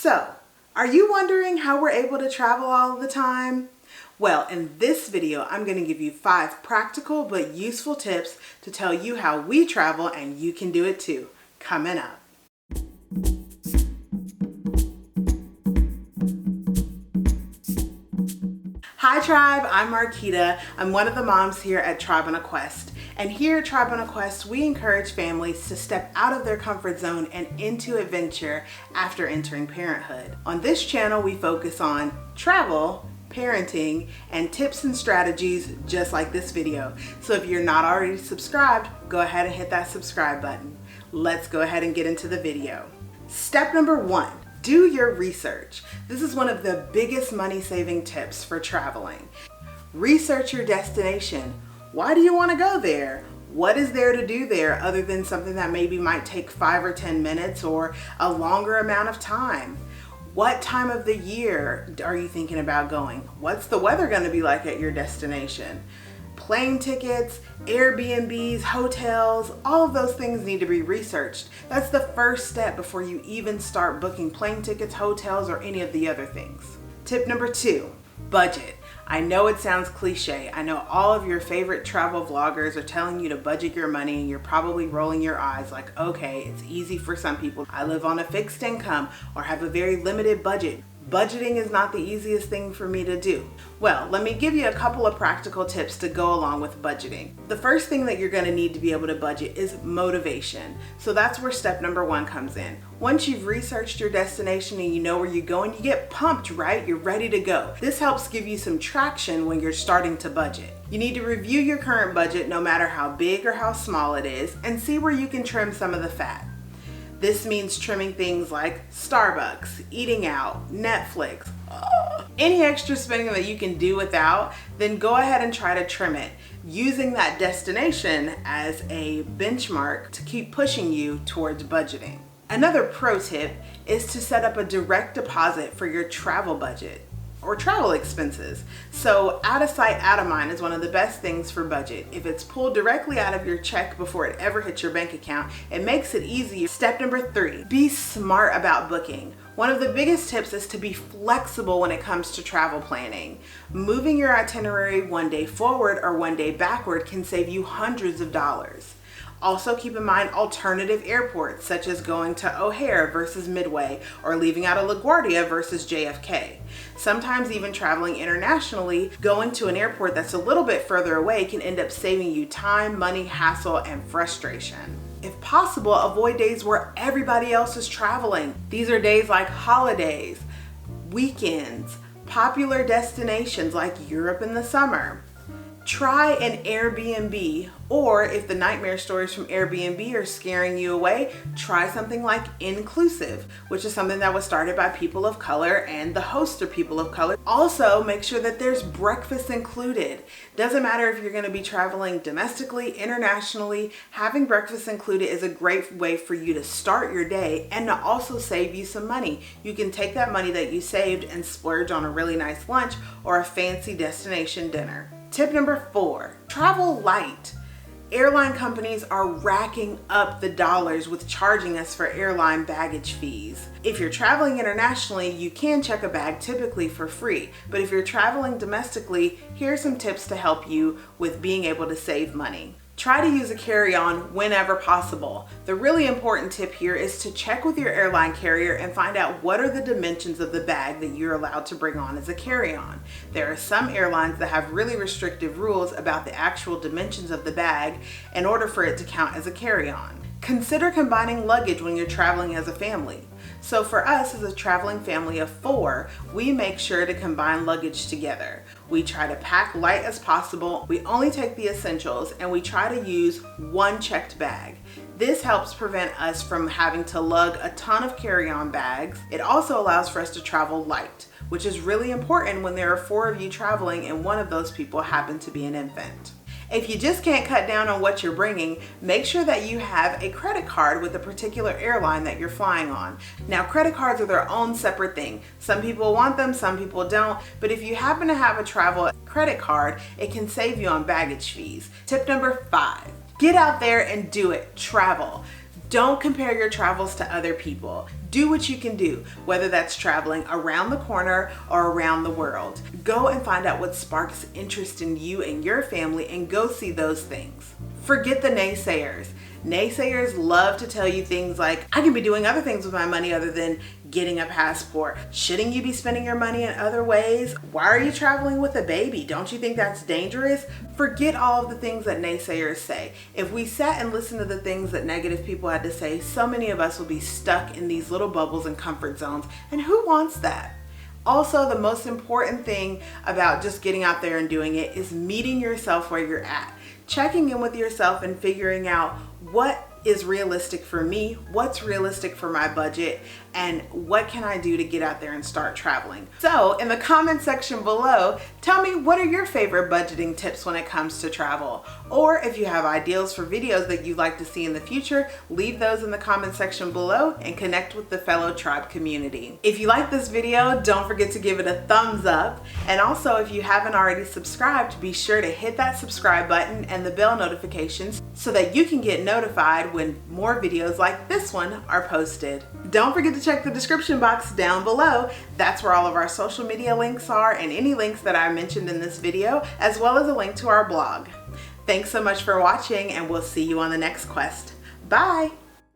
So, are you wondering how we're able to travel all the time? Well, in this video, I'm going to give you 5 practical but useful tips to tell you how we travel and you can do it too. Coming up. Hi Tribe, I'm Marquita. I'm one of the moms here at Tribe on a Quest. And here at Tribe on a Quest, we encourage families to step out of their comfort zone and into adventure after entering parenthood. On this channel, we focus on travel, parenting, and tips and strategies just like this video. So if you're not already subscribed, go ahead and hit that subscribe button. Let's go ahead and get into the video. Step number 1. Do your research. This is one of the biggest money-saving tips for traveling. Research your destination. Why do you want to go there? What is there to do there other than something that maybe might take 5 or 10 minutes or a longer amount of time? What time of the year are you thinking about going? What's the weather going to be like at your destination? Plane tickets, Airbnbs, hotels, all of those things need to be researched. That's the first step before you even start booking plane tickets, hotels, or any of the other things. Tip number 2, budget. I know it sounds cliche. I know all of your favorite travel vloggers are telling you to budget your money and you're probably rolling your eyes like, okay, it's easy for some people. I live on a fixed income or have a very limited budget. Budgeting is not the easiest thing for me to do. Well, let me give you a couple of practical tips to go along with budgeting. The first thing that you're going to need to be able to budget is motivation. So that's where step number 1 comes in. Once you've researched your destination and you know where you're going, you get pumped, right? You're ready to go. This helps give you some traction when you're starting to budget. You need to review your current budget, no matter how big or how small it is, and see where you can trim some of the fat. This means trimming things like Starbucks, eating out, Netflix, any extra spending that you can do without, then go ahead and try to trim it, using that destination as a benchmark to keep pushing you towards budgeting. Another pro tip is to set up a direct deposit for your travel budget or travel expenses. So out of sight, out of mind is one of the best things for budget. If it's pulled directly out of your check before it ever hits your bank account, it makes it easier. Step number 3, be smart about booking. One of the biggest tips is to be flexible when it comes to travel planning. Moving your itinerary one day forward or one day backward can save you hundreds of dollars. Also keep in mind alternative airports such as going to O'Hare versus Midway or leaving out of LaGuardia versus JFK. Sometimes even traveling internationally, going to an airport that's a little bit further away can end up saving you time, money, hassle, and frustration. If possible, avoid days where everybody else is traveling. These are days like holidays, weekends, popular destinations like Europe in the summer. Try an Airbnb, or if the nightmare stories from Airbnb are scaring you away, try something like Inclusive, which is something that was started by people of color and the hosts are people of color. Also, make sure that there's breakfast included. Doesn't matter if you're going to be traveling domestically, internationally, having breakfast included is a great way for you to start your day and to also save you some money. You can take that money that you saved and splurge on a really nice lunch or a fancy destination dinner. Tip number 4, travel light. Airline companies are racking up the dollars with charging us for airline baggage fees. If you're traveling internationally, you can check a bag typically for free. But if you're traveling domestically, here are some tips to help you with being able to save money. Try to use a carry-on whenever possible. The really important tip here is to check with your airline carrier and find out what are the dimensions of the bag that you're allowed to bring on as a carry-on. There are some airlines that have really restrictive rules about the actual dimensions of the bag in order for it to count as a carry-on. Consider combining luggage when you're traveling as a family. So for us as a traveling family of 4, we make sure to combine luggage together. We try to pack light as possible, we only take the essentials, and we try to use one checked bag. This helps prevent us from having to lug a ton of carry-on bags. It also allows for us to travel light, which is really important when there are 4 of you traveling and one of those people happen to be an infant. If you just can't cut down on what you're bringing, make sure that you have a credit card with a particular airline that you're flying on. Now, credit cards are their own separate thing. Some people want them, some people don't, but if you happen to have a travel credit card, it can save you on baggage fees. Tip number 5, get out there and do it. Travel. Don't compare your travels to other people. Do what you can do, whether that's traveling around the corner or around the world. Go and find out what sparks interest in you and your family and go see those things. Forget the naysayers. Naysayers love to tell you things like, I can be doing other things with my money other than getting a passport. Shouldn't you be spending your money in other ways? Why are you traveling with a baby? Don't you think that's dangerous? Forget all of the things that naysayers say. If we sat and listened to the things that negative people had to say, so many of us will be stuck in these little bubbles and comfort zones. And who wants that? Also, the most important thing about just getting out there and doing it is meeting yourself where you're at. Checking in with yourself and figuring out what is realistic for me, what's realistic for my budget, and what can I do to get out there and start traveling. So in the comment section below, tell me, what are your favorite budgeting tips when it comes to travel? Or if you have ideas for videos that you'd like to see in the future, leave those in the comment section below and connect with the fellow tribe community. If you like this video, don't forget to give it a thumbs up. And also, if you haven't already subscribed, be sure to hit that subscribe button and the bell notifications so that you can get notified when more videos like this one are posted. Don't forget to check the description box down below. That's where all of our social media links are and any links that I mentioned in this video, as well as a link to our blog. Thanks so much for watching, and we'll see you on the next quest. Bye!